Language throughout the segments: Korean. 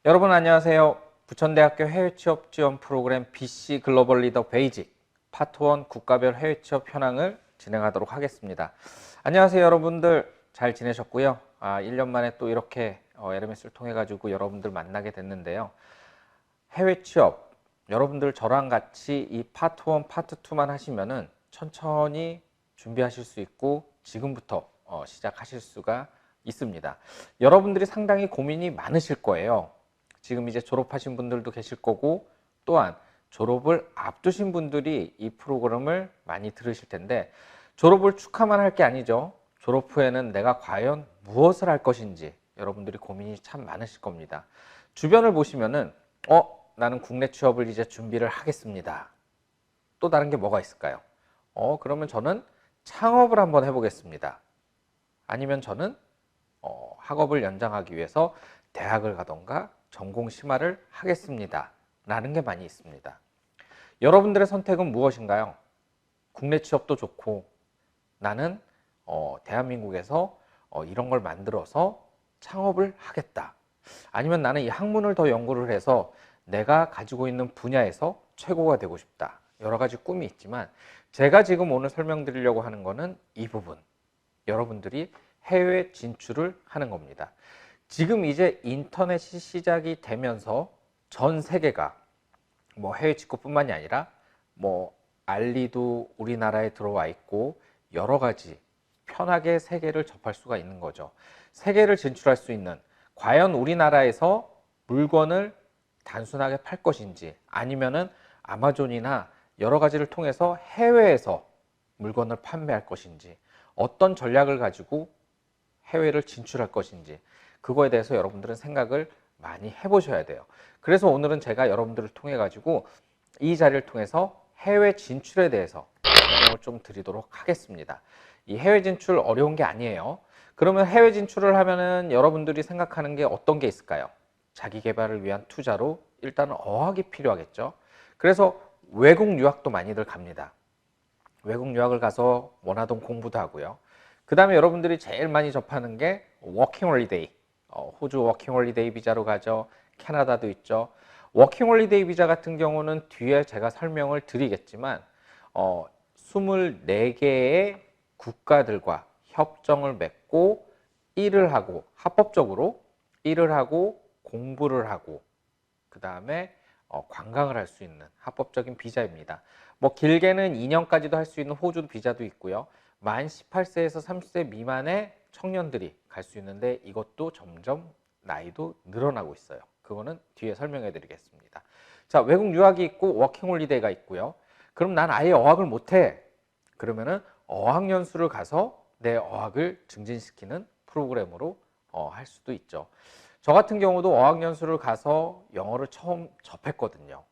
여러분 안녕하세요. 부천대학교 해외취업 지원 프로그램 BC 글로벌 리더 베이직 파트 1 국가별 해외취업 현황을 진행하도록 하겠습니다. 안녕하세요 여러분들, 잘 지내셨고요. 1년 만에 또 이렇게 LMS를 통해 가지고 여러분들 만나게 됐는데요. 해외취업, 여러분들 저랑 같이 이 파트 1, 파트 2만 하시면은 천천히 준비하실 수 있고 지금부터 시작하실 수가 있습니다. 여러분들이 상당히 고민이 많으실 거예요. 지금 이제 졸업하신 분들도 계실 거고, 또한 졸업을 앞두신 분들이 이 프로그램을 많이 들으실 텐데, 졸업을 축하만 할 게 아니죠. 졸업 후에는 내가 과연 무엇을 할 것인지 여러분들이 고민이 참 많으실 겁니다. 주변을 보시면은 나는 국내 취업을 이제 준비를 하겠습니다. 또 다른 게 뭐가 있을까요? 그러면 저는 창업을 한번 해보겠습니다. 아니면 저는 학업을 연장하기 위해서 대학을 가던가 전공 심화를 하겠습니다. 라는 게 많이 있습니다. 여러분들의 선택은 무엇인가요? 국내 취업도 좋고, 나는 대한민국에서 이런 걸 만들어서 창업을 하겠다. 아니면 나는 이 학문을 더 연구를 해서 내가 가지고 있는 분야에서 최고가 되고 싶다. 여러 가지 꿈이 있지만, 제가 지금 오늘 설명드리려고 하는 거는 이 부분. 여러분들이 해외 진출을 하는 겁니다. 지금 이제 인터넷이 시작이 되면서 전 세계가 뭐 해외 직구뿐만이 아니라 뭐 알리도 우리나라에 들어와 있고, 여러 가지 편하게 세계를 접할 수가 있는 거죠. 세계를 진출할 수 있는, 과연 우리나라에서 물건을 단순하게 팔 것인지, 아니면은 아마존이나 여러 가지를 통해서 해외에서 물건을 판매할 것인지, 어떤 전략을 가지고 해외를 진출할 것인지, 그거에 대해서 여러분들은 생각을 많이 해보셔야 돼요. 그래서 오늘은 제가 여러분들을 통해 가지고 이 자리를 통해서 해외 진출에 대해서 설명을 좀 드리도록 하겠습니다. 이 해외 진출 어려운 게 아니에요. 그러면 해외 진출을 하면은 여러분들이 생각하는 게 어떤 게 있을까요? 자기 개발을 위한 투자로 일단은 어학이 필요하겠죠. 그래서 외국 유학도 많이들 갑니다. 외국 유학을 가서 원하던 공부도 하고요. 그 다음에 여러분들이 제일 많이 접하는 게 워킹 홀리데이. 호주 워킹 홀리데이 비자로 가죠. 캐나다도 있죠. 워킹 홀리데이 비자 같은 경우는 뒤에 제가 설명을 드리겠지만 24개의 국가들과 협정을 맺고 일을 하고, 합법적으로 일을 하고 공부를 하고, 그 다음에 관광을 할 수 있는 합법적인 비자입니다. 뭐 길게는 2년까지도 할 수 있는 호주 비자도 있고요. 만 18세에서 30세 미만의 청년들이 갈 수 있는데, 이것도 점점 나이도 늘어나고 있어요. 그거는 뒤에 설명해 드리겠습니다. 자, 외국 유학이 있고 워킹 홀리데이가 있고요. 그럼 난 아예 어학을 못해. 그러면은 어학연수를 가서 내 어학을 증진시키는 프로그램으로 할 수도 있죠. 저 같은 경우도 어학연수를 가서 영어를 처음 접했거든요.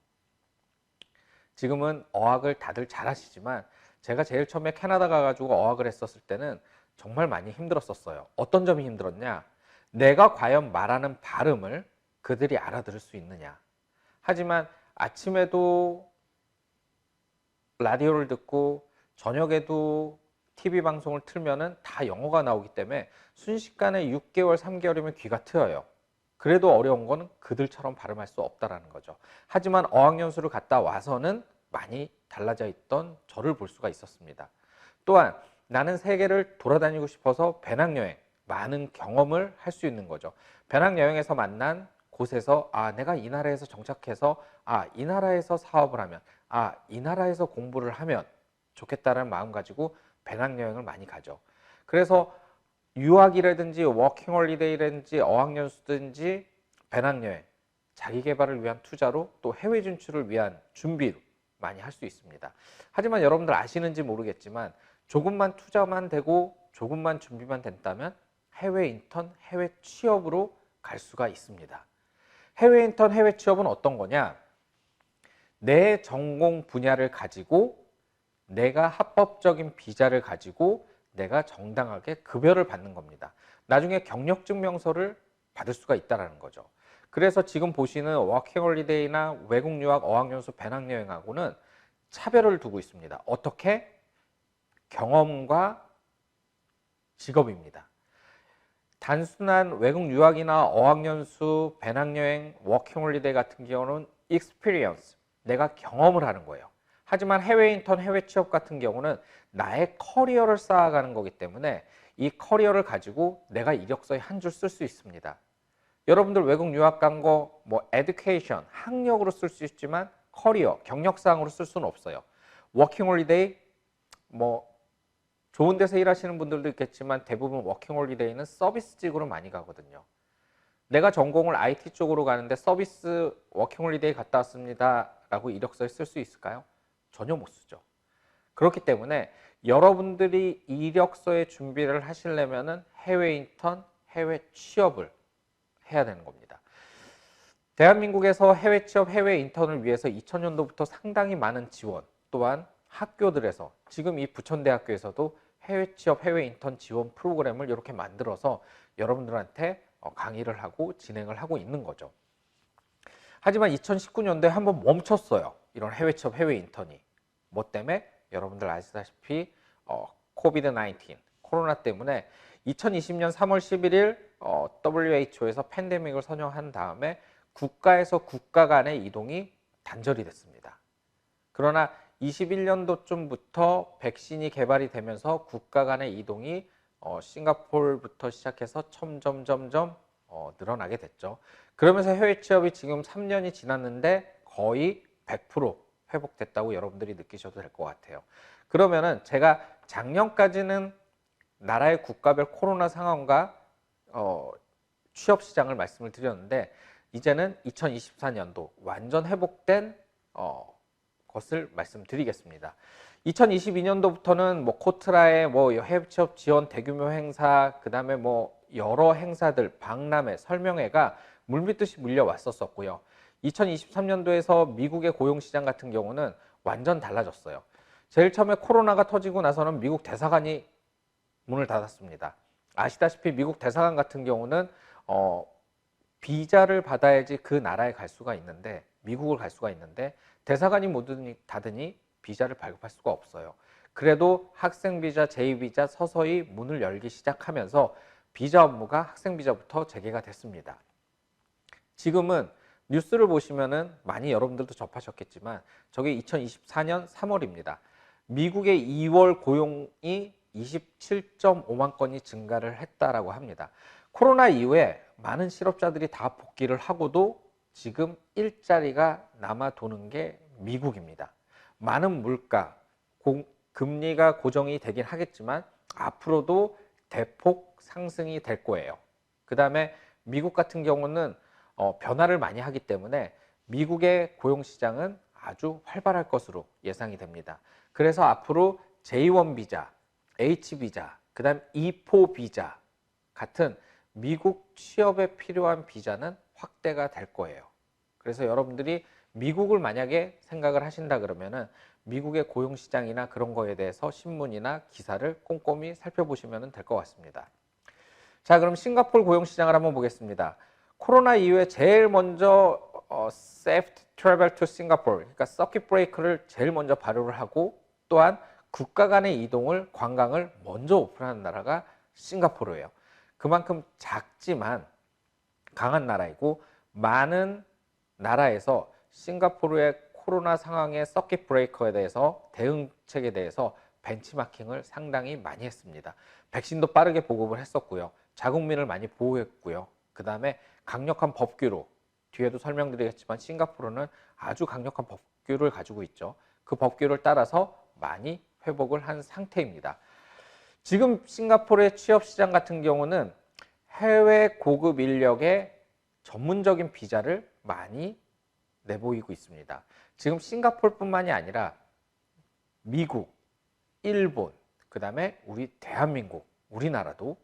지금은 어학을 다들 잘 하시지만, 제가 제일 처음에 캐나다 가가지고 어학을 했었을 때는 정말 많이 힘들었었어요. 어떤 점이 힘들었냐? 내가 과연 말하는 발음을 그들이 알아들을 수 있느냐? 하지만 아침에도 라디오를 듣고 저녁에도 TV 방송을 틀면은 다 영어가 나오기 때문에 순식간에 6개월, 3개월이면 귀가 트여요. 그래도 어려운 건 그들처럼 발음할 수 없다라는 거죠. 하지만 어학연수를 갔다 와서는 많이 달라져 있던 저를 볼 수가 있었습니다. 또한 나는 세계를 돌아다니고 싶어서 배낭여행, 많은 경험을 할 수 있는 거죠. 배낭여행에서 만난 곳에서 내가 이 나라에서 정착해서 이 나라에서 사업을 하면, 이 나라에서 공부를 하면 좋겠다는 마음 가지고 배낭여행을 많이 가죠. 그래서 유학이라든지 워킹홀리데이라든지 어학연수든지 배낭여행, 자기 개발을 위한 투자로 또 해외 진출을 위한 준비를 많이 할 수 있습니다. 하지만 여러분들 아시는지 모르겠지만, 조금만 투자만 되고 조금만 준비만 된다면 해외 인턴, 해외 취업으로 갈 수가 있습니다. 해외 인턴, 해외 취업은 어떤 거냐? 내 전공 분야를 가지고 내가 합법적인 비자를 가지고 내가 정당하게 급여를 받는 겁니다. 나중에 경력증명서를 받을 수가 있다는 거죠. 그래서 지금 보시는 워킹홀리데이나 외국 유학, 어학연수, 배낭여행하고는 차별을 두고 있습니다. 어떻게? 경험과 직업입니다. 단순한 외국 유학이나 어학연수, 배낭여행, 워킹홀리데이 같은 경우는 experience, 내가 경험을 하는 거예요. 하지만 해외 인턴, 해외 취업 같은 경우는 나의 커리어를 쌓아가는 거기 때문에 이 커리어를 가지고 내가 이력서에 한 줄 쓸 수 있습니다. 여러분들 외국 유학 간 거 뭐 education, 학력으로 쓸 수 있지만 커리어, 경력사항으로 쓸 수는 없어요. 워킹홀리데이, 뭐 좋은 데서 일하시는 분들도 있겠지만 대부분 워킹홀리데이는 서비스직으로 많이 가거든요. 내가 전공을 IT 쪽으로 가는데 서비스 워킹홀리데이 갔다 왔습니다 라고 이력서에 쓸 수 있을까요? 전혀 못 쓰죠. 그렇기 때문에 여러분들이 이력서에 준비를 하시려면 해외 인턴, 해외 취업을 해야 되는 겁니다. 대한민국에서 해외 취업, 해외 인턴을 위해서 2000년도부터 상당히 많은 지원, 또한 학교들에서 지금 이 부천대학교에서도 해외 취업, 해외 인턴 지원 프로그램을 이렇게 만들어서 여러분들한테 강의를 하고 진행을 하고 있는 거죠. 하지만 2019년도에 한번 멈췄어요. 이런 해외 취업, 해외 인턴이. 뭐 때문에? 여러분들 아시다시피 코비드-19, 코로나 때문에 2020년 3월 11일 WHO에서 팬데믹을 선언한 다음에 국가에서 국가 간의 이동이 단절이 됐습니다. 그러나 21년도쯤부터 백신이 개발이 되면서 국가 간의 이동이 싱가포르부터 시작해서 점점 늘어나게 됐죠. 그러면서 해외 취업이 지금 3년이 지났는데 거의 100% 회복됐다고 여러분들이 느끼셔도 될 것 같아요. 그러면은 제가 작년까지는 나라의 국가별 코로나 상황과 취업 시장을 말씀을 드렸는데 이제는 2024년도 완전 회복된 것을 말씀드리겠습니다. 2022년도부터는 뭐 코트라의 뭐 해외 취업 지원 대규모 행사, 그 다음에 뭐 여러 행사들, 박람회, 설명회가 물밀듯이 물려왔었고요. 2023년도에서 미국의 고용시장 같은 경우는 완전 달라졌어요. 제일 처음에 코로나가 터지고 나서는 미국 대사관이 문을 닫았습니다. 아시다시피 미국 대사관 같은 경우는 비자를 받아야지 그 나라에 갈 수가 있는데, 미국을 갈 수가 있는데 대사관이 모두 닫으니 비자를 발급할 수가 없어요. 그래도 학생 비자, 제2 비자 서서히 문을 열기 시작하면서 비자 업무가 학생 비자부터 재개가 됐습니다. 지금은 뉴스를 보시면은 많이 여러분들도 접하셨겠지만 저게 2024년 3월입니다. 미국의 2월 고용이 27.5만 건이 증가를 했다라고 합니다. 코로나 이후에 많은 실업자들이 다 복귀를 하고도 지금 일자리가 남아 도는 게 미국입니다. 많은 물가, 금리가 고정이 되긴 하겠지만 앞으로도 대폭 상승이 될 거예요. 그 다음에 미국 같은 경우는 변화를 많이 하기 때문에 미국의 고용시장은 아주 활발할 것으로 예상이 됩니다. 그래서 앞으로 J1 비자, H 비자, 그 다음 E4 비자 같은 미국 취업에 필요한 비자는 확대가 될 거예요. 그래서 여러분들이 미국을 만약에 생각을 하신다 그러면은 미국의 고용시장이나 그런 거에 대해서 신문이나 기사를 꼼꼼히 살펴보시면 될 것 같습니다. 자, 그럼 싱가포르 고용시장을 한번 보겠습니다. 코로나 이후에 제일 먼저 Safe Travel to Singapore, 그러니까 서킷 브레이크를 제일 먼저 발효를 하고 또한 국가 간의 이동을, 관광을 먼저 오픈하는 나라가 싱가포르예요. 그만큼 작지만 강한 나라이고 많은 나라에서 싱가포르의 코로나 상황의 서킷 브레이커에 대해서 대응책에 대해서 벤치마킹을 상당히 많이 했습니다. 백신도 빠르게 보급을 했었고요. 자국민을 많이 보호했고요. 그 다음에 강력한 법규로, 뒤에도 설명드리겠지만 싱가포르는 아주 강력한 법규를 가지고 있죠. 그 법규를 따라서 많이 회복을 한 상태입니다. 지금 싱가포르의 취업시장 같은 경우는 해외 고급 인력의 전문적인 비자를 많이 내보이고 있습니다. 지금 싱가포르뿐만이 아니라 미국, 일본, 그 다음에 우리 대한민국, 우리나라도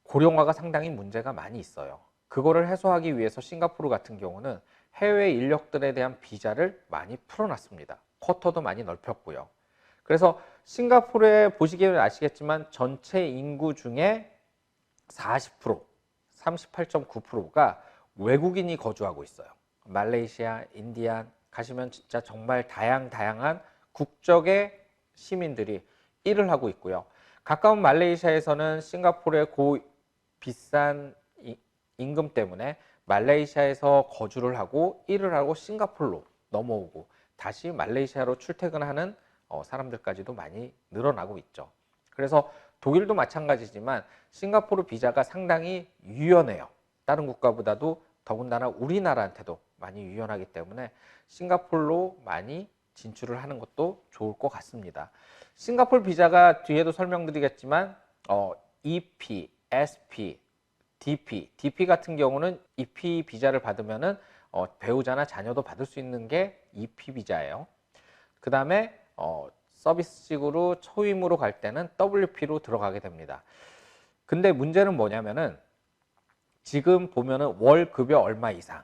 고령화가 상당히 문제가 많이 있어요. 그거를 해소하기 위해서 싱가포르 같은 경우는 해외 인력들에 대한 비자를 많이 풀어놨습니다. 쿼터도 많이 넓혔고요. 그래서 싱가포르에 보시기에는 아시겠지만 전체 인구 중에 40%, 38.9%가 외국인이 거주하고 있어요. 말레이시아, 인디안 가시면 진짜 정말 다양한 국적의 시민들이 일을 하고 있고요. 가까운 말레이시아에서는 싱가포르의 비싼 임금 때문에 말레이시아에서 거주를 하고 일을 하고 싱가포르로 넘어오고 다시 말레이시아로 출퇴근하는 사람들까지도 많이 늘어나고 있죠. 그래서 독일도 마찬가지지만 싱가포르 비자가 상당히 유연해요. 다른 국가보다도 더군다나 우리나라한테도 많이 유연하기 때문에 싱가포르로 많이 진출을 하는 것도 좋을 것 같습니다. 싱가포르 비자가 뒤에도 설명드리겠지만 EP, SP, DP 같은 경우는 EP 비자를 받으면은 배우자나 자녀도 받을 수 있는 게 EP 비자예요. 그 다음에 서비스직으로 초임으로 갈 때는 WP로 들어가게 됩니다. 근데 문제는 뭐냐면은 지금 보면은 월 급여 얼마 이상,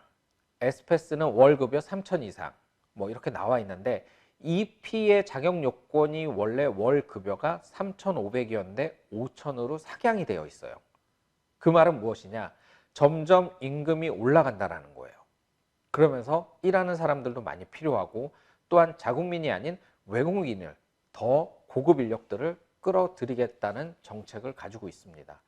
S패스는 월 급여 3,000 이상 뭐 이렇게 나와 있는데 EP의 자격 요건이 원래 월 급여가 3,500이었는데 5,000으로 상향이 되어 있어요. 그 말은 무엇이냐? 점점 임금이 올라간다라는 거예요. 그러면서 일하는 사람들도 많이 필요하고 또한 자국민이 아닌 외국인을 더 고급 인력들을 끌어들이겠다는 정책을 가지고 있습니다.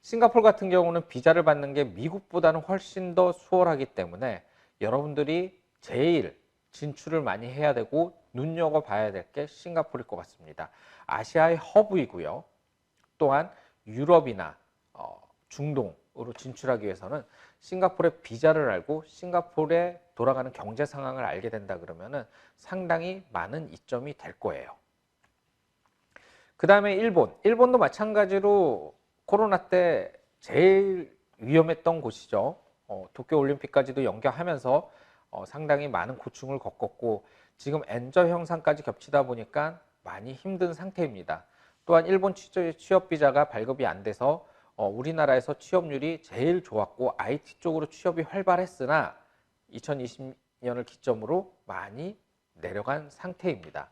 싱가포르 같은 경우는 비자를 받는 게 미국보다는 훨씬 더 수월하기 때문에 여러분들이 제일 진출을 많이 해야 되고 눈여겨봐야 될 게 싱가포르일 것 같습니다. 아시아의 허브이고요. 또한 유럽이나 중동으로 진출하기 위해서는 싱가포르의 비자를 알고 싱가포르에 돌아가는 경제 상황을 알게 된다 그러면은 상당히 많은 이점이 될 거예요. 그 다음에 일본도 마찬가지로 코로나 때 제일 위험했던 곳이죠. 도쿄올림픽까지도 연기하면서 상당히 많은 고충을 겪었고 지금 엔저 현상까지 겹치다 보니까 많이 힘든 상태입니다. 또한 일본 취업 비자가 발급이 안 돼서 우리나라에서 취업률이 제일 좋았고 IT 쪽으로 취업이 활발했으나 2020년을 기점으로 많이 내려간 상태입니다.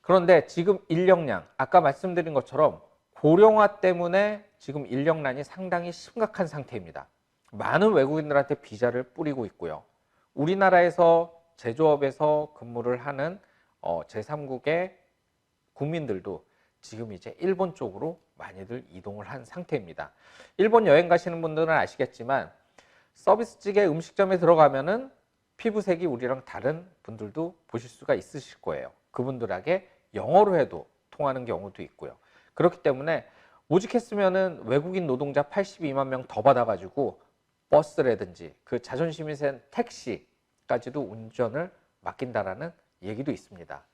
그런데 지금 인력난, 아까 말씀드린 것처럼 고령화 때문에 지금 인력난이 상당히 심각한 상태입니다. 많은 외국인들한테 비자를 뿌리고 있고요. 우리나라에서 제조업에서 근무를 하는 제3국의 국민들도 지금 이제 일본 쪽으로 많이들 이동을 한 상태입니다. 일본 여행 가시는 분들은 아시겠지만 서비스직의 음식점에 들어가면은 피부색이 우리랑 다른 분들도 보실 수가 있으실 거예요. 그분들에게 영어로 해도 통하는 경우도 있고요. 그렇기 때문에 오직했으면은 외국인 노동자 82만 명 더 받아가지고 버스라든지 그 자존심이 센 택시까지도 운전을 맡긴다라는 얘기도 있습니다.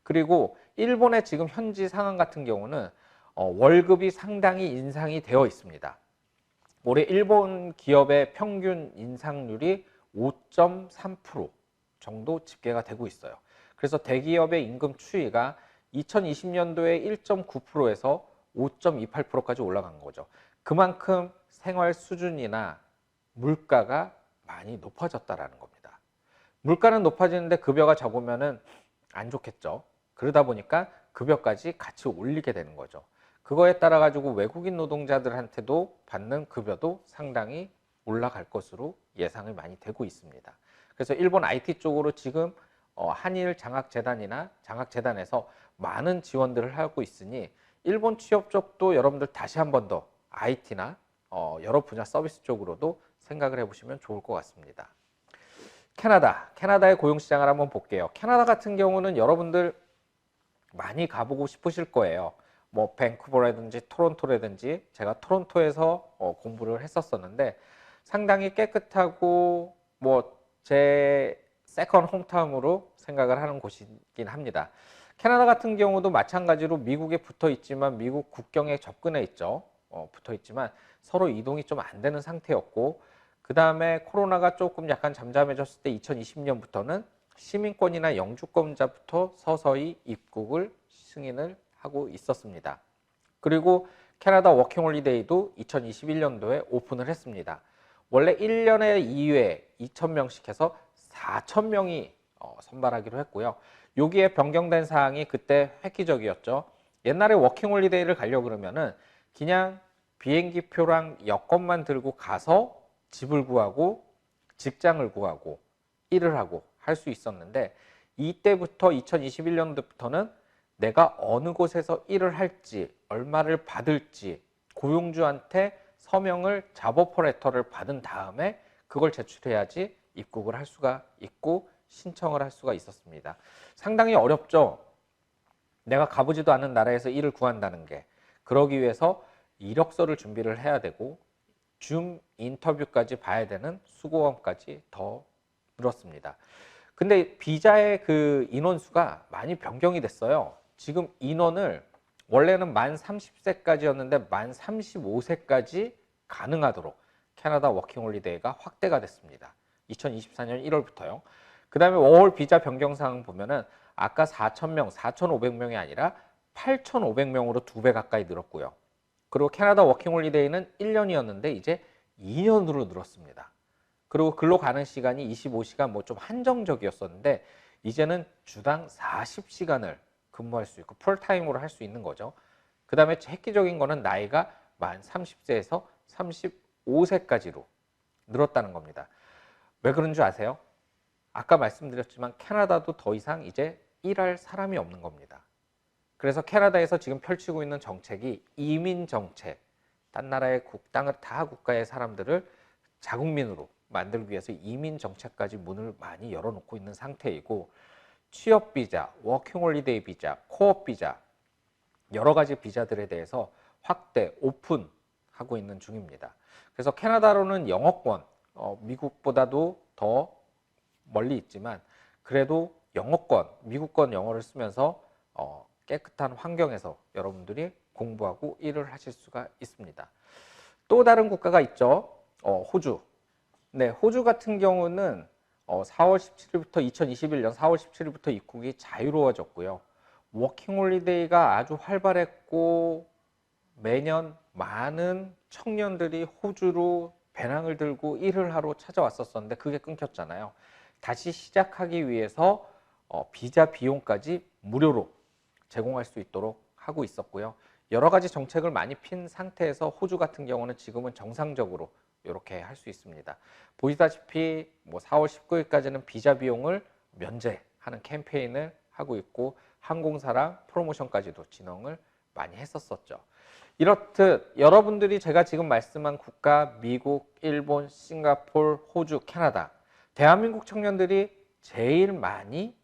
그리고 일본의 지금 현지 상황 같은 경우는 월급이 상당히 인상이 되어 있습니다. 올해 일본 기업의 평균 인상률이 5.3% 정도 집계가 되고 있어요. 그래서 대기업의 임금 추이가 2020년도에 1.9%에서 5.28%까지 올라간 거죠. 그만큼 생활 수준이나 물가가 많이 높아졌다라는 겁니다. 물가는 높아지는데 급여가 적으면은 안 좋겠죠. 그러다 보니까 급여까지 같이 올리게 되는 거죠. 그거에 따라 가지고 외국인 노동자들한테도 받는 급여도 상당히 올라갈 것으로 예상이 많이 되고 있습니다. 그래서 일본 IT 쪽으로 지금 한일 장학재단이나 장학재단에서 많은 지원들을 하고 있으니 일본 취업 쪽도 여러분들 다시 한 번 더 IT나 여러 분야 서비스 쪽으로도 생각을 해보시면 좋을 것 같습니다. 캐나다의 고용시장을 한번 볼게요. 캐나다 같은 경우는 여러분들 많이 가보고 싶으실 거예요. 뭐 밴쿠버라든지 토론토라든지 제가 토론토에서 공부를 했었었는데 상당히 깨끗하고 뭐 제 세컨 홈타운으로 생각을 하는 곳이긴 합니다. 캐나다 같은 경우도 마찬가지로 미국에 붙어 있지만 미국 국경에 접근해 있죠. 붙어 있지만 서로 이동이 좀 안 되는 상태였고 그 다음에 코로나가 조금 약간 잠잠해졌을 때 2020년부터는 시민권이나 영주권자부터 서서히 입국을 승인을 하고 있었습니다. 그리고 캐나다 워킹홀리데이도 2021년도에 오픈을 했습니다. 원래 1년에 2회 2,000명씩 해서 4,000명이 선발하기로 했고요. 여기에 변경된 사항이 그때 획기적이었죠. 옛날에 워킹홀리데이를 가려고 그러면은 그냥 비행기 표랑 여권만 들고 가서 집을 구하고 직장을 구하고 일을 하고 할 수 있었는데 이때부터 2021년도부터는 내가 어느 곳에서 일을 할지 얼마를 받을지 고용주한테 서명을 잡오퍼 레터를 받은 다음에 그걸 제출해야지 입국을 할 수가 있고 신청을 할 수가 있었습니다. 상당히 어렵죠. 내가 가보지도 않은 나라에서 일을 구한다는 게. 그러기 위해서 이력서를 준비를 해야 되고 줌 인터뷰까지 봐야 되는 수고원까지 더 늘었습니다. 근데 비자의 그 인원수가 많이 변경이 됐어요. 지금 인원을 원래는 만 30세까지였는데 만 35세까지 가능하도록 캐나다 워킹홀리데이가 확대가 됐습니다. 2024년 1월부터요. 그 다음에 워홀 비자 변경사항 보면은 아까 4,000명, 4,500명이 아니라 8,500명으로 2배 가까이 늘었고요. 그리고 캐나다 워킹홀리데이는 1년이었는데 이제 2년으로 늘었습니다. 그리고 근로 가는 시간이 25시간 뭐 좀 한정적이었었는데 이제는 주당 40시간을 근무할 수 있고 풀타임으로 할 수 있는 거죠. 그 다음에 획기적인 거는 나이가 만 30세에서 35세까지로 늘었다는 겁니다. 왜 그런 줄 아세요? 아까 말씀드렸지만 캐나다도 더 이상 이제 일할 사람이 없는 겁니다. 그래서 캐나다에서 지금 펼치고 있는 정책이 이민 정책, 딴 나라의 다 국가의 사람들을 자국민으로 만들기 위해서 이민 정책까지 문을 많이 열어놓고 있는 상태이고 취업 비자, 워킹홀리데이 비자, 코업 비자 여러 가지 비자들에 대해서 확대, 오픈하고 있는 중입니다. 그래서 캐나다로는 영어권, 미국보다도 더 멀리 있지만 그래도 영어권, 미국권 영어를 쓰면서 깨끗한 환경에서 여러분들이 공부하고 일을 하실 수가 있습니다. 또 다른 국가가 있죠. 호주. 네, 호주 같은 경우는 4월 17일부터 2021년 4월 17일부터 입국이 자유로워졌고요. 워킹홀리데이가 아주 활발했고 매년 많은 청년들이 호주로 배낭을 들고 일을 하러 찾아왔었는데 그게 끊겼잖아요. 다시 시작하기 위해서 비자 비용까지 무료로 제공할 수 있도록 하고 있었고요. 여러 가지 정책을 많이 핀 상태에서 호주 같은 경우는 지금은 정상적으로 이렇게 할 수 있습니다. 보시다시피 뭐 4월 19일까지는 비자 비용을 면제하는 캠페인을 하고 있고 항공사랑 프로모션까지도 진행을 많이 했었죠. 이렇듯 여러분들이 제가 지금 말씀한 국가, 미국, 일본, 싱가포르, 호주, 캐나다, 대한민국 청년들이 제일 많이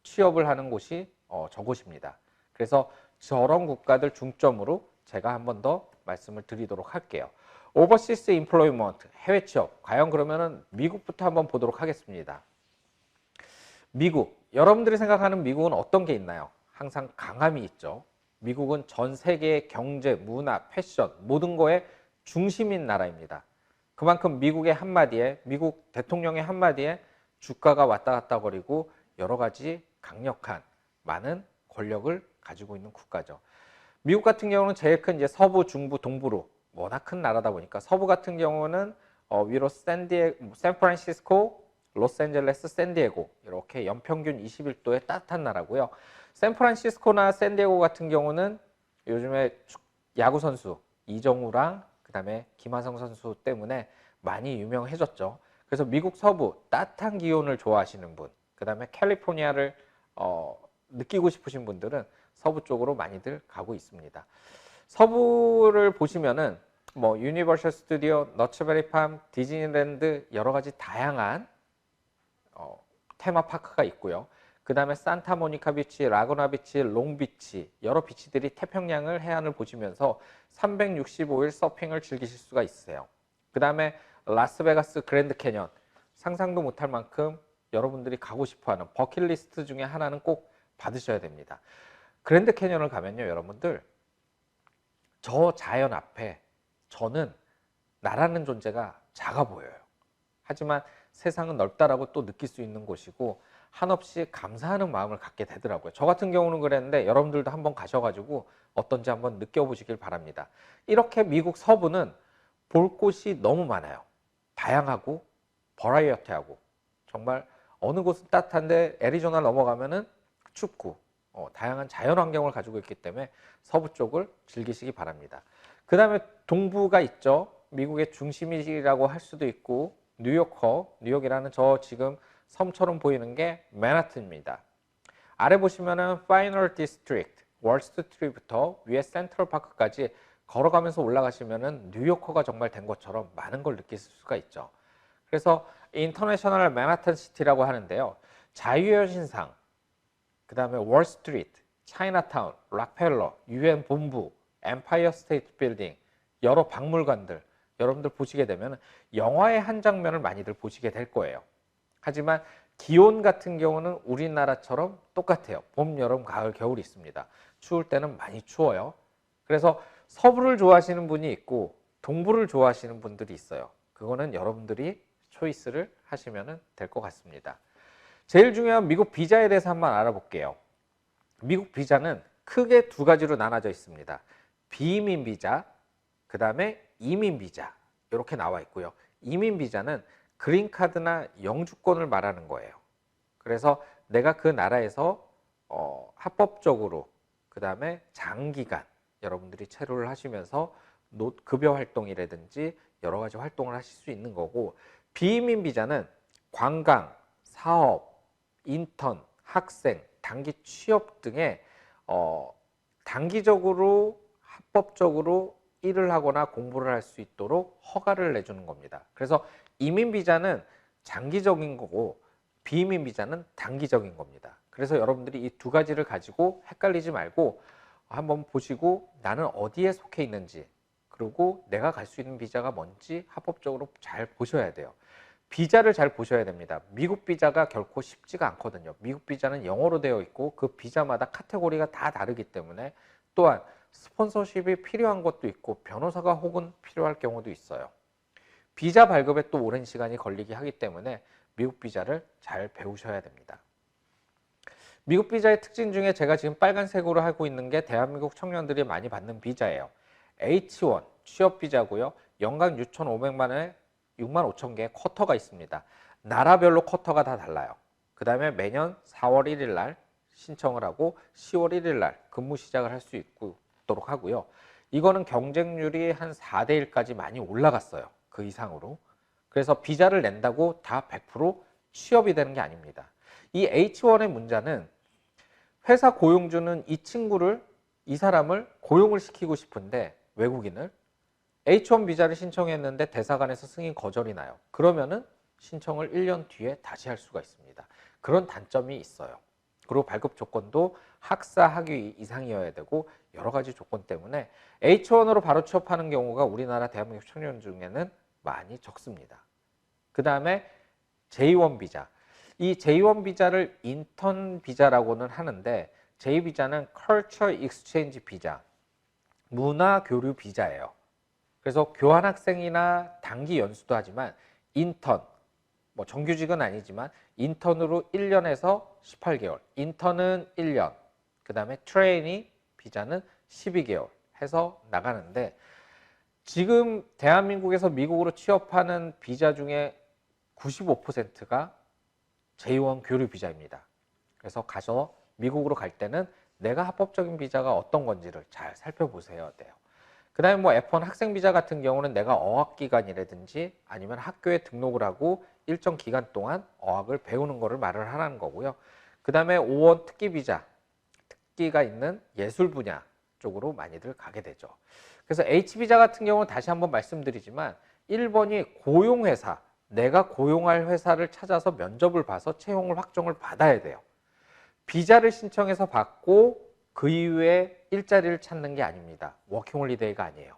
취업을 하는 곳이 저곳입니다. 그래서 저런 국가들 중점으로 제가 한 번 더 말씀을 드리도록 할게요. 오버시스 임플로이먼트, 해외 취업. 과연 그러면은 미국부터 한번 보도록 하겠습니다. 미국, 여러분들이 생각하는 미국은 어떤 게 있나요? 항상 강함이 있죠. 미국은 전 세계의 경제, 문화, 패션 모든 거에 중심인 나라입니다. 그만큼 미국의 한마디에, 미국 대통령의 한마디에 주가가 왔다 갔다 거리고 여러 가지 강력한 많은 권력을 가지고 있는 국가죠. 미국 같은 경우는 제일 큰 이제 서부, 중부, 동부로 워낙 큰 나라다 보니까 서부 같은 경우는 위로 샌프란시스코, 로스앤젤레스, 샌디에고 이렇게 연평균 21도의 따뜻한 나라고요. 샌프란시스코나 샌디에고 같은 경우는 요즘에 야구 선수 이정우랑 그다음에 김하성 선수 때문에 많이 유명해졌죠. 그래서 미국 서부 따뜻한 기온을 좋아하시는 분, 그다음에 캘리포니아를 느끼고 싶으신 분들은 서부 쪽으로 많이들 가고 있습니다. 서부를 보시면은 뭐 유니버셜 스튜디오, 너츠베리팜, 디즈니랜드 여러 가지 다양한 테마파크가 있고요. 그 다음에 산타모니카 비치, 라구나 비치, 롱비치 여러 비치들이 태평양을 해안을 보시면서 365일 서핑을 즐기실 수가 있어요. 그 다음에 라스베가스 그랜드 캐년 상상도 못할 만큼 여러분들이 가고 싶어하는 버킷리스트 중에 하나는 꼭 받으셔야 됩니다. 그랜드 캐년을 가면요 여러분들 저 자연 앞에 저는 나라는 존재가 작아 보여요. 하지만 세상은 넓다라고 또 느낄 수 있는 곳이고 한없이 감사하는 마음을 갖게 되더라고요. 저 같은 경우는 그랬는데 여러분들도 한번 가셔가지고 어떤지 한번 느껴보시길 바랍니다. 이렇게 미국 서부는 볼 곳이 너무 많아요. 다양하고 버라이어티하고 정말 어느 곳은 따뜻한데 애리조나 넘어가면은 춥고 다양한 자연 환경을 가지고 있기 때문에 서부 쪽을 즐기시기 바랍니다. 그 다음에 동부가 있죠. 미국의 중심이라고 할 수도 있고 뉴욕이라는 저 지금 섬처럼 보이는 게 맨하튼입니다. 아래 보시면은 파이널 디스트릭트, 월스트리트부터 위에 센트럴 파크까지 걸어가면서 올라가시면은 뉴요커가 정말 된 것처럼 많은 걸 느끼실 수가 있죠. 그래서 인터내셔널 맨하탄 시티라고 하는데요. 자유의 신상, 그 다음에 월스트리트, 차이나타운, 락펠러, UN 본부, 엠파이어 스테이트 빌딩, 여러 박물관들, 여러분들 보시게 되면 영화의 한 장면을 많이들 보시게 될 거예요. 하지만 기온 같은 경우는 우리나라처럼 똑같아요. 봄, 여름, 가을, 겨울이 있습니다. 추울 때는 많이 추워요. 그래서 서부를 좋아하시는 분이 있고 동부를 좋아하시는 분들이 있어요. 그거는 여러분들이 초이스를 하시면 될 것 같습니다. 제일 중요한 미국 비자에 대해서 한번 알아볼게요. 미국 비자는 크게 두 가지로 나눠져 있습니다. 비이민 비자, 그 다음에 이민 비자 이렇게 나와 있고요. 이민 비자는 그린카드나 영주권을 말하는 거예요. 그래서 내가 그 나라에서 합법적으로 그 다음에 장기간 여러분들이 체류를 하시면서 급여 활동이라든지 여러 가지 활동을 하실 수 있는 거고, 비이민 비자는 관광, 사업, 인턴, 학생, 단기 취업 등의 단기적으로 합법적으로 일을 하거나 공부를 할 수 있도록 허가를 내주는 겁니다. 그래서 이민 비자는 장기적인 거고 비이민 비자는 단기적인 겁니다. 그래서 여러분들이 이 두 가지를 가지고 헷갈리지 말고 한번 보시고 나는 어디에 속해 있는지, 그리고 내가 갈 수 있는 비자가 뭔지 합법적으로 잘 보셔야 돼요. 비자를 잘 보셔야 됩니다. 미국 비자가 결코 쉽지가 않거든요. 미국 비자는 영어로 되어 있고 그 비자마다 카테고리가 다 다르기 때문에, 또한 스폰서십이 필요한 것도 있고 변호사가 혹은 필요할 경우도 있어요. 비자 발급에 또 오랜 시간이 걸리게 하기 때문에 미국 비자를 잘 배우셔야 됩니다. 미국 비자의 특징 중에 제가 지금 빨간색으로 하고 있는 게 대한민국 청년들이 많이 받는 비자예요. H1 취업 비자고요. 연간 6,500만 원에 6만 5천 개의 쿼터가 있습니다. 나라별로 쿼터가 다 달라요. 그 다음에 매년 4월 1일 날 신청을 하고 10월 1일 날 근무 시작을 할 수 있도록 하고요. 이거는 경쟁률이 한 4대 1까지 많이 올라갔어요. 그 이상으로. 그래서 비자를 낸다고 다 100% 취업이 되는 게 아닙니다. 이 H1의 문제는 회사 고용주는 이 사람을 고용을 시키고 싶은데, 외국인을 H1 비자를 신청했는데 대사관에서 승인 거절이 나요. 그러면은 신청을 1년 뒤에 다시 할 수가 있습니다. 그런 단점이 있어요. 그리고 발급 조건도 학사 학위 이상이어야 되고 여러 가지 조건 때문에 H1으로 바로 취업하는 경우가 우리나라 대한민국 청년 중에는 많이 적습니다. 그 다음에 J1 비자. 이 J1 비자를 인턴 비자라고는 하는데, J 비자는 Culture Exchange 비자, 문화 교류 비자예요. 그래서 교환학생이나 단기 연수도 하지만 인턴, 뭐 정규직은 아니지만 인턴으로 1년에서 18개월, 인턴은 1년, 그 다음에 트레이니 비자는 12개월 해서 나가는데, 지금 대한민국에서 미국으로 취업하는 비자 중에 95%가 J1 교류 비자입니다. 그래서 가서 미국으로 갈 때는 내가 합법적인 비자가 어떤 건지를 잘 살펴보셔야 돼요. 그 다음에 뭐 F1 학생 비자 같은 경우는 내가 어학기간이라든지 아니면 학교에 등록을 하고 일정 기간 동안 어학을 배우는 거를 말을 하라는 거고요. 그 다음에 O1 특기 비자, 특기가 있는 예술 분야 쪽으로 많이들 가게 되죠. 그래서 H 비자 같은 경우는 다시 한번 말씀드리지만 1번이 고용회사, 내가 고용할 회사를 찾아서 면접을 봐서 채용을 확정을 받아야 돼요. 비자를 신청해서 받고 그 이후에 일자리를 찾는 게 아닙니다. 워킹홀리데이가 아니에요.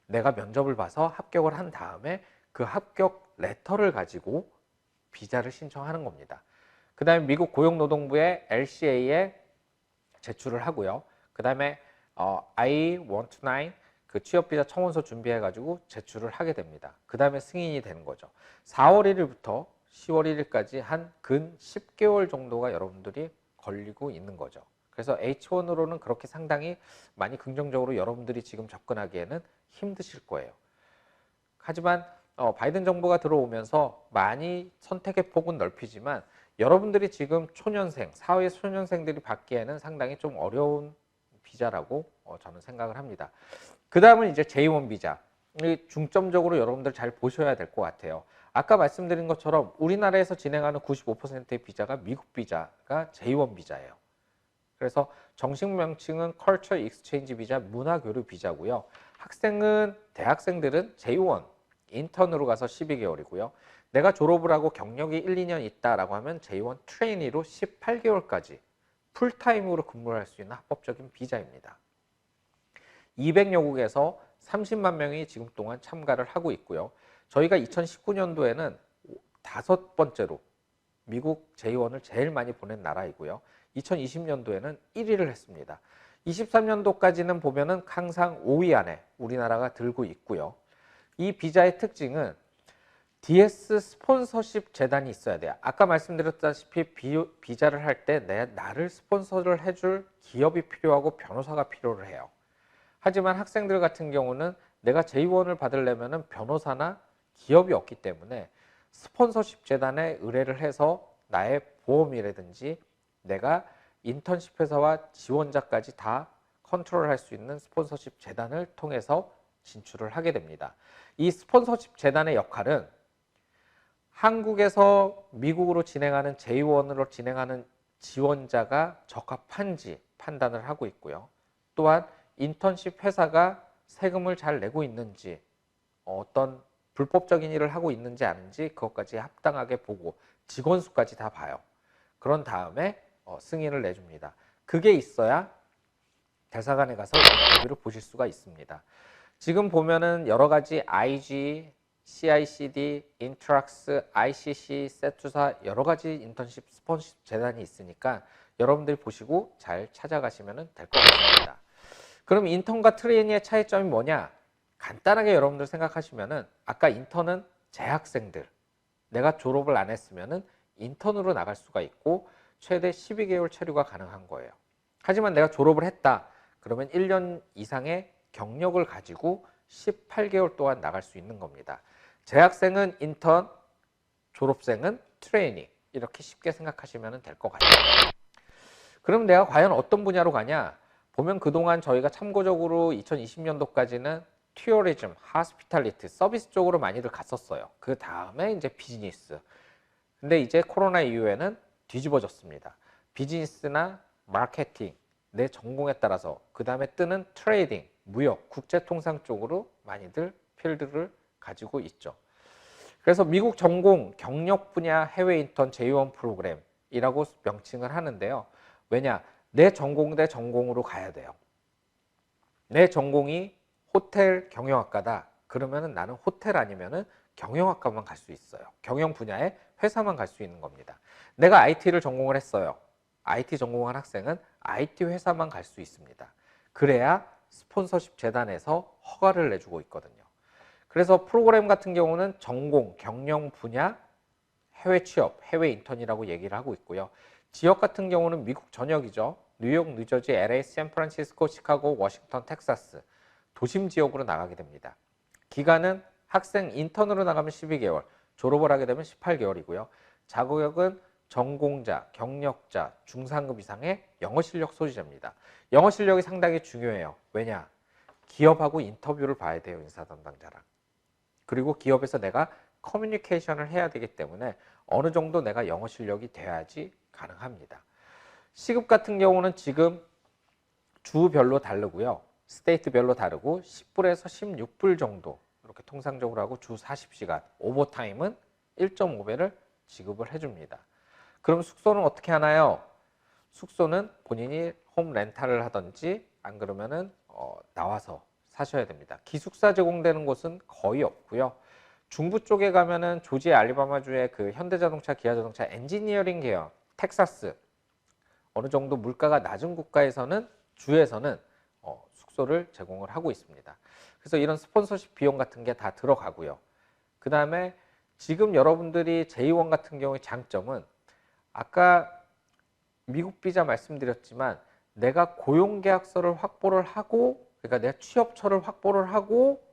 내가 면접을 봐서 합격을 한 다음에 그 합격 레터를 가지고 비자를 신청하는 겁니다. 그 다음에 미국 고용노동부의 LCA에 제출을 하고요. 그 다음에 I-129 그 취업비자 청원서 준비해가지고 제출을 하게 됩니다. 그 다음에 승인이 되는 거죠. 4월 1일부터 10월 1일까지 한 근 10개월 정도가 여러분들이 걸리고 있는 거죠. 그래서 H1으로는 그렇게 상당히 많이 긍정적으로 여러분들이 지금 접근하기에는 힘드실 거예요. 하지만 바이든 정부가 들어오면서 많이 선택의 폭은 넓히지만 여러분들이 지금 초년생, 사회 초년생들이 받기에는 상당히 좀 어려운 비자라고 저는 생각을 합니다. 그 다음은 이제 J1 비자. 중점적으로 여러분들 잘 보셔야 될 것 같아요. 아까 말씀드린 것처럼 우리나라에서 진행하는 95%의 비자가 미국 비자가 J1 비자예요. 그래서 정식 명칭은 Culture Exchange 비자, 문화교류 비자고요. 대학생들은 J1, 인턴으로 가서 12개월이고요. 내가 졸업을 하고 경력이 1, 2년 있다라고 하면 J1 트레이니로 18개월까지 풀타임으로 근무를 할 수 있는 합법적인 비자입니다. 200여국에서 30만 명이 지금 동안 참가를 하고 있고요. 저희가 2019년도에는 5번째로 미국 J1을 제일 많이 보낸 나라이고요. 2020년도에는 1위를 했습니다. 23년도까지는 보면은 항상 5위 안에 우리나라가 들고 있고요. 이 비자의 특징은 DS 스폰서십 재단이 있어야 돼요. 아까 말씀드렸다시피 비자를 할 때 나를 스폰서를 해줄 기업이 필요하고 변호사가 필요를 해요. 하지만 학생들 같은 경우는 내가 J1을 받으려면 변호사나 기업이 없기 때문에 스폰서십 재단에 의뢰를 해서 나의 보험이라든지 내가 인턴십 회사와 지원자까지 다 컨트롤할 수 있는 스폰서십 재단을 통해서 진출을 하게 됩니다. 이 스폰서십 재단의 역할은 한국에서 미국으로 진행하는 J1으로 진행하는 지원자가 적합한지 판단을 하고 있고요. 또한 인턴십 회사가 세금을 잘 내고 있는지, 어떤 불법적인 일을 하고 있는지 아닌지 그것까지 합당하게 보고 직원 수까지 다 봐요. 그런 다음에 승인을 내줍니다. 그게 있어야 대사관에 가서 인터뷰를 보실 수가 있습니다. 지금 보면은 여러 가지 IG, CICD, 인트락스, ICC, 세투사 여러 가지 인턴십 스폰서십 재단이 있으니까 여러분들이 보시고 잘 찾아가시면 될 것 같습니다. 그럼 인턴과 트레이니의 차이점이 뭐냐? 간단하게 여러분들 생각하시면은 아까 인턴은 재학생들, 내가 졸업을 안 했으면은 인턴으로 나갈 수가 있고 최대 12개월 체류가 가능한 거예요. 하지만 내가 졸업을 했다. 그러면 1년 이상의 경력을 가지고 18개월 동안 나갈 수 있는 겁니다. 재학생은 인턴, 졸업생은 트레이닝 이렇게 쉽게 생각하시면 될 것 같아요. 그럼 내가 과연 어떤 분야로 가냐? 보면 그동안 저희가 참고적으로 2020년도까지는 튜어리즘, 하스피탈리티, 서비스 쪽으로 많이들 갔었어요. 그 다음에 이제 비즈니스. 근데 이제 코로나 이후에는 뒤집어졌습니다. 비즈니스나 마케팅, 내 전공에 따라서 그 다음에 뜨는 트레이딩, 무역, 국제통상 쪽으로 많이들 필드를 가지고 있죠. 그래서 미국 전공, 경력 분야 해외 인턴 J1 프로그램이라고 명칭을 하는데요. 왜냐? 내 전공대 전공으로 가야 돼요. 내 전공이 호텔 경영학과다. 그러면은 나는 호텔 아니면은 경영학과만 갈 수 있어요. 경영 분야의 회사만 갈 수 있는 겁니다. 내가 IT를 전공을 했어요. IT 전공한 학생은 IT 회사만 갈 수 있습니다. 그래야 스폰서십 재단에서 허가를 내주고 있거든요. 그래서 프로그램 같은 경우는 전공, 경영 분야, 해외 취업, 해외 인턴이라고 얘기를 하고 있고요. 지역 같은 경우는 미국 전역이죠. 뉴욕, 뉴저지, LA, 샌프란시스코, 시카고, 워싱턴, 텍사스 도심 지역으로 나가게 됩니다. 기간은 학생 인턴으로 나가면 12개월, 졸업을 하게 되면 18개월이고요. 자격은 전공자, 경력자, 중상급 이상의 영어 실력 소지자입니다. 영어 실력이 상당히 중요해요. 왜냐? 기업하고 인터뷰를 봐야 돼요, 인사 담당자랑. 그리고 기업에서 내가 커뮤니케이션을 해야 되기 때문에 어느 정도 내가 영어 실력이 돼야지 가능합니다. 시급 같은 경우는 지금 주별로 다르고요. 스테이트별로 다르고 10불에서 16불 정도 이렇게 통상적으로 하고 주 40시간, 오버타임은 1.5배를 지급을 해줍니다. 그럼 숙소는 어떻게 하나요? 숙소는 본인이 홈 렌탈을 하든지 안 그러면은 나와서 사셔야 됩니다. 기숙사 제공되는 곳은 거의 없고요. 중부 쪽에 가면은 조지 알리바마주의 그 현대자동차, 기아자동차 엔지니어링 계열, 텍사스 어느 정도 물가가 낮은 국가에서는 주에서는 숙소를 제공을 하고 있습니다. 그래서 이런 스폰서십 비용 같은 게 다 들어가고요. 그 다음에 지금 여러분들이 J1 같은 경우의 장점은 아까 미국 비자 말씀드렸지만 내가 고용계약서를 확보를 하고 그러니까 내가 취업처를 확보를 하고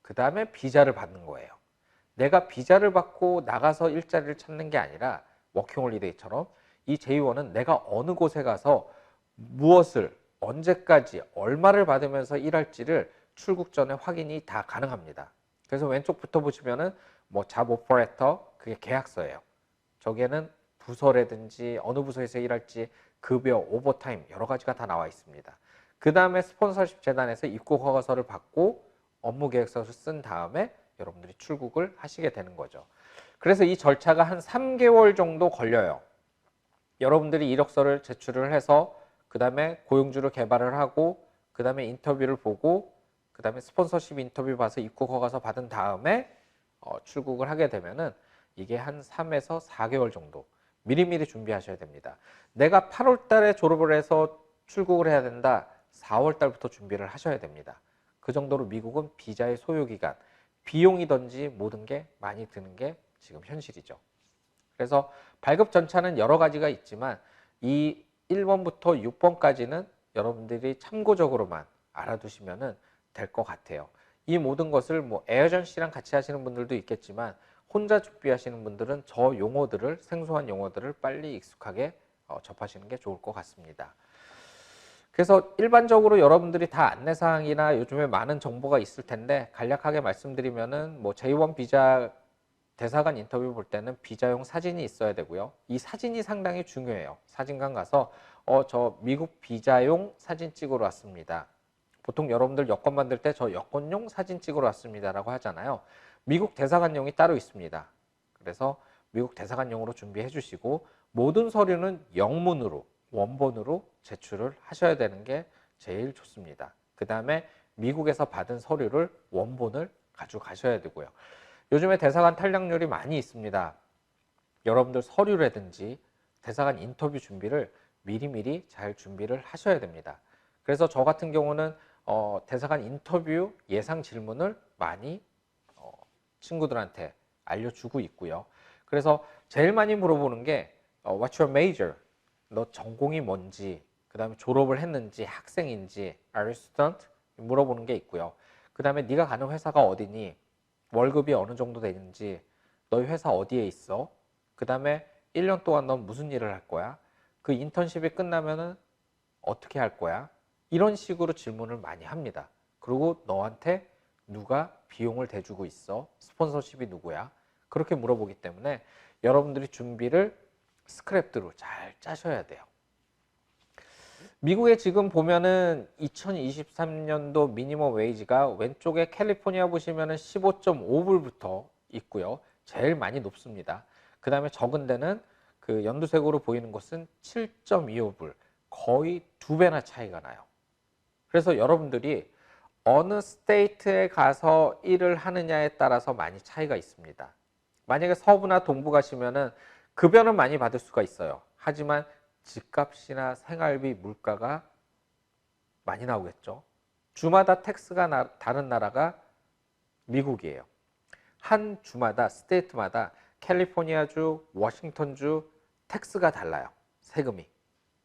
그 다음에 비자를 받는 거예요. 내가 비자를 받고 나가서 일자리를 찾는 게 아니라 워킹홀리데이처럼 이 J1은 내가 어느 곳에 가서 무엇을 언제까지 얼마를 받으면서 일할지를 출국 전에 확인이 다 가능합니다. 그래서 왼쪽부터 보시면은 뭐 잡 오퍼레이터 그게 계약서예요. 저게는 부서라든지 어느 부서에서 일할지 급여, 오버타임 여러 가지가 다 나와 있습니다. 그 다음에 스폰서십 재단에서 입국 허가서를 받고 업무 계획서를 쓴 다음에 여러분들이 출국을 하시게 되는 거죠. 그래서 이 절차가 한 3개월 정도 걸려요. 여러분들이 이력서를 제출을 해서 그 다음에 고용주를 개발을 하고 그 다음에 인터뷰를 보고 그 다음에 스폰서십 인터뷰 봐서 입국 허가서 받은 다음에 출국을 하게 되면은 이게 한 3에서 4개월 정도 미리미리 준비하셔야 됩니다. 내가 8월 달에 졸업을 해서 출국을 해야 된다. 4월 달부터 준비를 하셔야 됩니다. 그 정도로 미국은 비자의 소요기간, 비용이든지 모든 게 많이 드는 게 지금 현실이죠. 그래서 발급 절차는 여러 가지가 있지만 이 1번부터 6번까지는 여러분들이 참고적으로만 알아두시면 될 것 같아요. 이 모든 것을 뭐 에어전시랑 같이 하시는 분들도 있겠지만 혼자 준비하시는 분들은 저 용어들을, 생소한 용어들을 빨리 익숙하게 접하시는 게 좋을 것 같습니다. 그래서 일반적으로 여러분들이 다 안내사항이나 요즘에 많은 정보가 있을 텐데 간략하게 말씀드리면은 뭐 J1 비자 대사관 인터뷰 볼 때는 비자용 사진이 있어야 되고요. 이 사진이 상당히 중요해요. 사진관 가서 저 미국 비자용 사진 찍으러 왔습니다. 보통 여러분들 여권 만들 때 저 여권용 사진 찍으러 왔습니다 라고 하잖아요. 미국 대사관용이 따로 있습니다. 그래서 미국 대사관용으로 준비해 주시고 모든 서류는 영문으로 원본으로 제출을 하셔야 되는 게 제일 좋습니다. 그 다음에 미국에서 받은 서류를 원본을 가져가셔야 되고요. 요즘에 대사관 탈락률이 많이 있습니다. 여러분들 서류라든지 대사관 인터뷰 준비를 미리미리 잘 준비를 하셔야 됩니다. 그래서 저 같은 경우는 대사관 인터뷰 예상 질문을 많이 친구들한테 알려주고 있고요. 그래서 제일 많이 물어보는 게 What's your major? 너 전공이 뭔지, 그 다음에 졸업을 했는지, 학생인지, Are you student? 물어보는 게 있고요. 그 다음에 네가 가는 회사가 어디니? 월급이 어느 정도 되는지, 너희 회사 어디에 있어? 그 다음에 1년 동안 넌 무슨 일을 할 거야? 그 인턴십이 끝나면은 어떻게 할 거야? 이런 식으로 질문을 많이 합니다. 그리고 너한테 누가 비용을 대주고 있어? 스폰서십이 누구야? 그렇게 물어보기 때문에 여러분들이 준비를 스크랩드로 잘 짜셔야 돼요. 미국에 지금 보면은 2023년도 미니멈 웨이지가 왼쪽에 캘리포니아 보시면은 15.5불부터 있고요. 제일 많이 높습니다. 그 다음에 적은 데는 그 연두색으로 보이는 곳은 7.25불, 거의 2배나 차이가 나요. 그래서 여러분들이 어느 스테이트에 가서 일을 하느냐에 따라서 많이 차이가 있습니다. 만약에 서부나 동부 가시면은 급여는 많이 받을 수가 있어요. 하지만 집값이나 생활비, 물가가 많이 나오겠죠. 주마다 텍스가 다른 나라가 미국이에요. 한 주마다, 스테이트마다 캘리포니아주, 워싱턴주 텍스가 달라요. 세금이.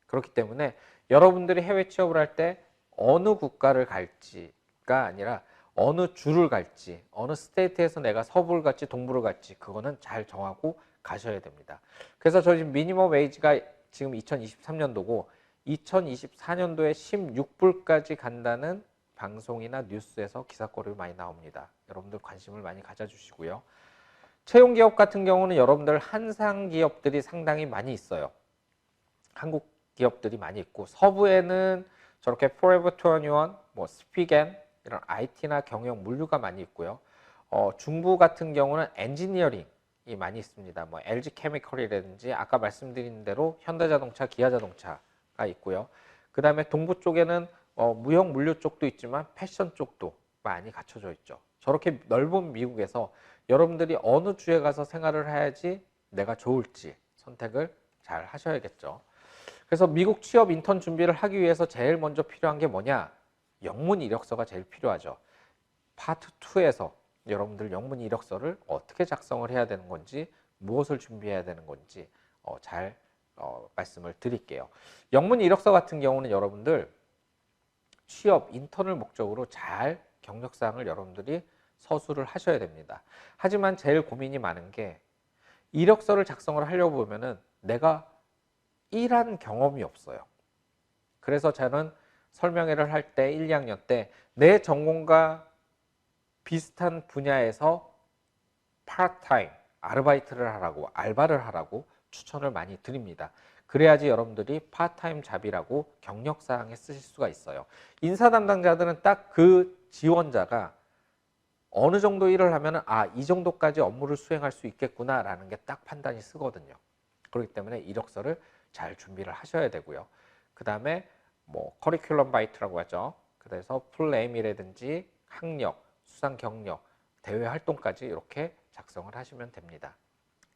그렇기 때문에 여러분들이 해외 취업을 할 때 어느 국가를 갈지가 아니라 어느 주를 갈지, 어느 스테이트에서 내가 서부를 갈지 동부를 갈지 그거는 잘 정하고 가셔야 됩니다. 그래서 저 지금 미니멈 웨이지가 지금 2023년도고 2024년도에 16불까지 간다는 방송이나 뉴스에서 기사거리가 많이 나옵니다. 여러분들 관심을 많이 가져주시고요. 채용 기업 같은 경우는 여러분들 한상 기업들이 상당히 많이 있어요. 한국 기업들이 많이 있고 서부에는 저렇게 Forever 21, 뭐 스피겐 이런 IT나 경영 물류가 많이 있고요. 중부 같은 경우는 엔지니어링이 많이 있습니다. 뭐 LG 케미컬이라든지 아까 말씀드린 대로 현대자동차, 기아자동차가 있고요. 그 다음에 동부 쪽에는 무역 물류 쪽도 있지만 패션 쪽도 많이 갖춰져 있죠. 저렇게 넓은 미국에서 여러분들이 어느 주에 가서 생활을 해야지 내가 좋을지 선택을 잘 하셔야겠죠. 그래서 미국 취업 인턴 준비를 하기 위해서 제일 먼저 필요한 게 뭐냐? 영문 이력서가 제일 필요하죠. 파트 2에서 여러분들 영문 이력서를 어떻게 작성을 해야 되는 건지, 무엇을 준비해야 되는 건지 잘 말씀을 드릴게요. 영문 이력서 같은 경우는 여러분들 취업, 인턴을 목적으로 잘 경력사항을 여러분들이 서술을 하셔야 됩니다. 하지만 제일 고민이 많은 게 이력서를 작성을 하려고 보면은 내가 일한 경험이 없어요. 그래서 저는 설명회를 할 때 1, 2학년 때 내 전공과 비슷한 분야에서 파트타임, 아르바이트를 하라고, 알바를 하라고 추천을 많이 드립니다. 그래야지 여러분들이 파트타임 잡이라고 경력사항에 쓰실 수가 있어요. 인사 담당자들은 딱 그 지원자가 어느 정도 일을 하면 이 정도까지 업무를 수행할 수 있겠구나 라는 게 딱 판단이 쓰거든요. 그렇기 때문에 이력서를 잘 준비를 하셔야 되고요. 그 다음에 뭐 커리큘럼 바이트라고 하죠. 그래서 풀네임이라든지 학력, 수상 경력, 대외 활동까지 이렇게 작성을 하시면 됩니다.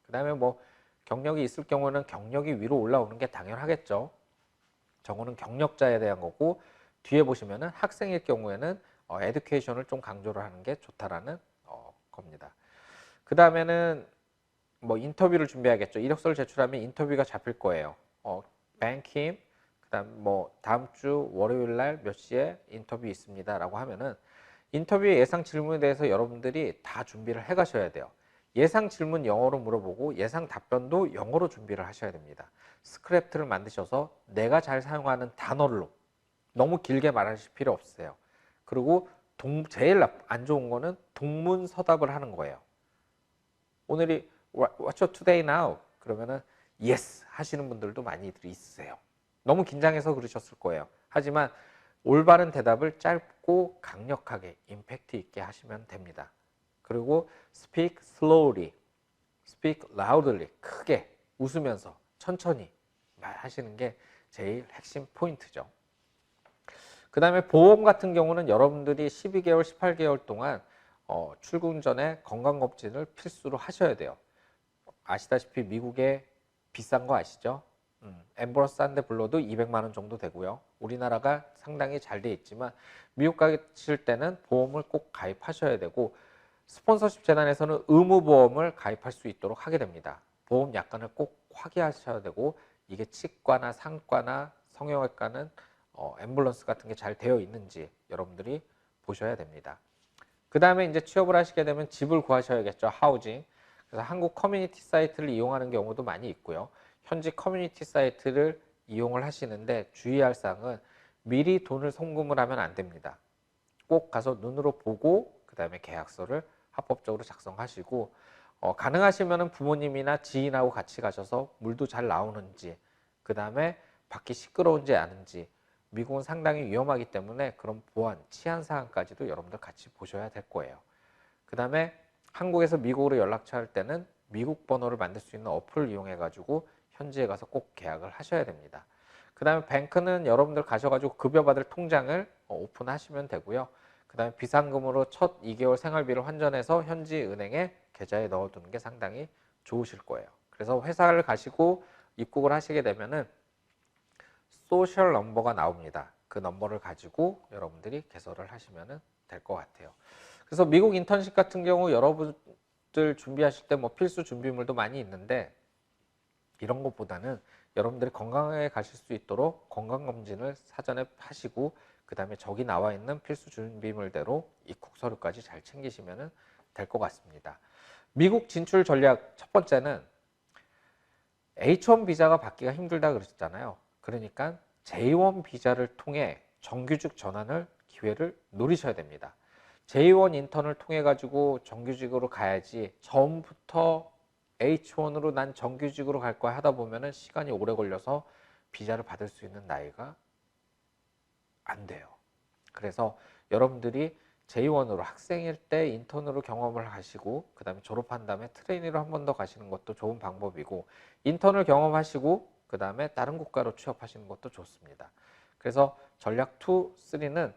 그 다음에 뭐 경력이 있을 경우는 경력이 위로 올라오는 게 당연하겠죠. 저거는 경력자에 대한 거고, 뒤에 보시면은 학생일 경우에는 에듀케이션을 좀 강조를 하는 게 좋다라는 겁니다. 그 다음에는 뭐 인터뷰를 준비하겠죠. 이력서를 제출하면 인터뷰가 잡힐 거예요. 뱅킴, 그다음 뭐 다음 주 월요일 날 몇 시에 인터뷰 있습니다라고 하면은 인터뷰의 예상 질문에 대해서 여러분들이 다 준비를 해 가셔야 돼요. 예상 질문 영어로 물어보고 예상 답변도 영어로 준비를 하셔야 됩니다. 스크립트를 만드셔서 내가 잘 사용하는 단어로 너무 길게 말하실 필요 없어요. 그리고 제일 안 좋은 거는 동문서답을 하는 거예요. 오늘이 What's your today now? 그러면은 yes 하시는 분들도 많이들 있으세요. 너무 긴장해서 그러셨을 거예요. 하지만 올바른 대답을 짧고 강력하게 임팩트 있게 하시면 됩니다. 그리고 speak slowly, speak loudly, 크게 웃으면서 천천히 말하시는 게 제일 핵심 포인트죠. 그 다음에 보험 같은 경우는 여러분들이 12개월, 18개월 동안 출국 전에 건강검진을 필수로 하셔야 돼요. 아시다시피 미국에 비싼 거 아시죠? 엠버러스 한 대 불러도 200만 원 정도 되고요. 우리나라가 상당히 잘 돼 있지만 미국 가실 때는 보험을 꼭 가입하셔야 되고, 스폰서십 재단에서는 의무보험을 가입할 수 있도록 하게 됩니다. 보험 약관을 꼭 확인하셔야 되고, 이게 치과나 상과나 성형외과는 앰뷸런스 같은 게 잘 되어 있는지 여러분들이 보셔야 됩니다. 그 다음에 이제 취업을 하시게 되면 집을 구하셔야겠죠. 하우징. 그래서 한국 커뮤니티 사이트를 이용하는 경우도 많이 있고요. 현지 커뮤니티 사이트를 이용을 하시는데 주의할 사항은 미리 돈을 송금을 하면 안 됩니다. 꼭 가서 눈으로 보고 그 다음에 계약서를 합법적으로 작성하시고, 가능하시면 부모님이나 지인하고 같이 가셔서 물도 잘 나오는지, 그 다음에 밖이 시끄러운지 아는지, 미국은 상당히 위험하기 때문에 그런 보안, 치안 사항까지도 여러분들 같이 보셔야 될 거예요. 그 다음에 한국에서 미국으로 연락처 할 때는 미국 번호를 만들 수 있는 어플을 이용해 가지고 현지에 가서 꼭 계약을 하셔야 됩니다. 그 다음에 뱅크는 여러분들 가셔가지고 급여받을 통장을 오픈하시면 되고요. 그 다음에 비상금으로 첫 2개월 생활비를 환전해서 현지 은행에 계좌에 넣어두는 게 상당히 좋으실 거예요. 그래서 회사를 가시고 입국을 하시게 되면은 소셜 넘버가 나옵니다. 그 넘버를 가지고 여러분들이 개설을 하시면 될 것 같아요. 그래서 미국 인턴십 같은 경우 여러분들 준비하실 때 뭐 필수 준비물도 많이 있는데, 이런 것보다는 여러분들이 건강하게 가실 수 있도록 건강검진을 사전에 하시고, 그 다음에 저기 나와 있는 필수 준비물대로 입국 서류까지 잘 챙기시면 될 것 같습니다. 미국 진출 전략 첫 번째는 H1 비자가 받기가 힘들다 그러셨잖아요. 그러니까 J1 비자를 통해 정규직 전환을 기회를 노리셔야 됩니다. J1 인턴을 통해 가지고 정규직으로 가야지 처음부터 H1으로 난 정규직으로 갈 거야 하다 보면은 시간이 오래 걸려서 비자를 받을 수 있는 나이가 안 돼요. 그래서 여러분들이 J1으로 학생일 때 인턴으로 경험을 하시고, 그 다음에 졸업한 다음에 트레이니로 한 번 더 가시는 것도 좋은 방법이고, 인턴을 경험하시고 그 다음에 다른 국가로 취업하시는 것도 좋습니다. 그래서 전략 2, 3는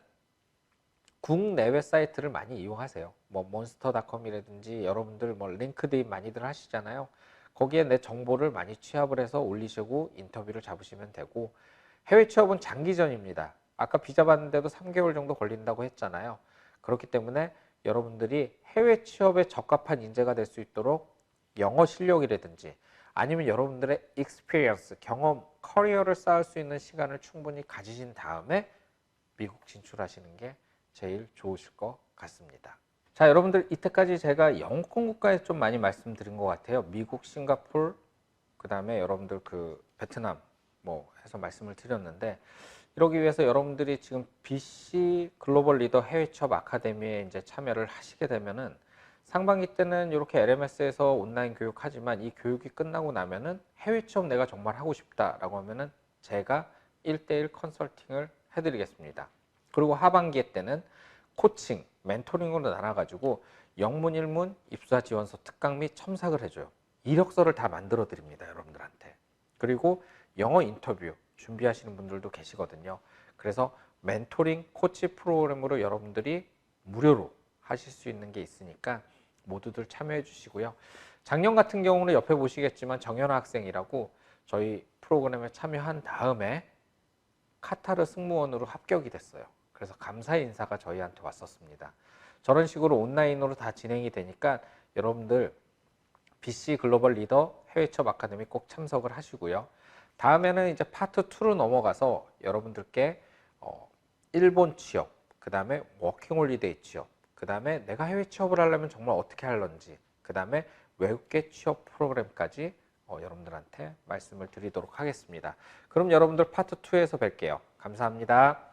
국내외 사이트를 많이 이용하세요. 뭐 몬스터닷컴이라든지 여러분들 뭐 링크드인 많이들 하시잖아요. 거기에 내 정보를 많이 취합을 해서 올리시고 인터뷰를 잡으시면 되고, 해외 취업은 장기전입니다. 아까 비자 받는데도 3개월 정도 걸린다고 했잖아요. 그렇기 때문에 여러분들이 해외 취업에 적합한 인재가 될 수 있도록 영어 실력이라든지 아니면 여러분들의 experience, 경험, 커리어를 쌓을 수 있는 시간을 충분히 가지신 다음에 미국 진출하시는 게 제일 좋으실 것 같습니다. 자, 여러분들 이때까지 제가 영어권 국가에 좀 많이 말씀드린 것 같아요. 미국, 싱가포르, 그 다음에 여러분들 그 베트남 뭐 해서 말씀을 드렸는데, 이러기 위해서 여러분들이 지금 BC 글로벌 리더 해외 취업 아카데미에 이제 참여를 하시게 되면은 상반기 때는 이렇게 LMS에서 온라인 교육하지만 이 교육이 끝나고 나면은 해외 취업 내가 정말 하고 싶다라고 하면은 제가 1대1 컨설팅을 해드리겠습니다. 그리고 하반기 때는 코칭, 멘토링으로 나눠가지고 영문, 일문, 입사 지원서 특강 및 첨삭을 해줘요. 이력서를 다 만들어 드립니다, 여러분들한테. 그리고 영어 인터뷰 준비하시는 분들도 계시거든요. 그래서 멘토링 코치 프로그램으로 여러분들이 무료로 하실 수 있는 게 있으니까 모두들 참여해 주시고요. 작년 같은 경우는 옆에 보시겠지만 정연아 학생이라고 저희 프로그램에 참여한 다음에 카타르 승무원으로 합격이 됐어요. 그래서 감사의 인사가 저희한테 왔었습니다. 저런 식으로 온라인으로 다 진행이 되니까 여러분들 BC 글로벌 리더 해외 취업 아카데미 꼭 참석을 하시고요. 다음에는 이제 파트 2로 넘어가서 여러분들께 일본 취업, 그 다음에 워킹홀리데이 취업, 그 다음에 내가 해외 취업을 하려면 정말 어떻게 하는지, 그 다음에 외국계 취업 프로그램까지 여러분들한테 말씀을 드리도록 하겠습니다. 그럼 여러분들 파트 2에서 뵐게요. 감사합니다.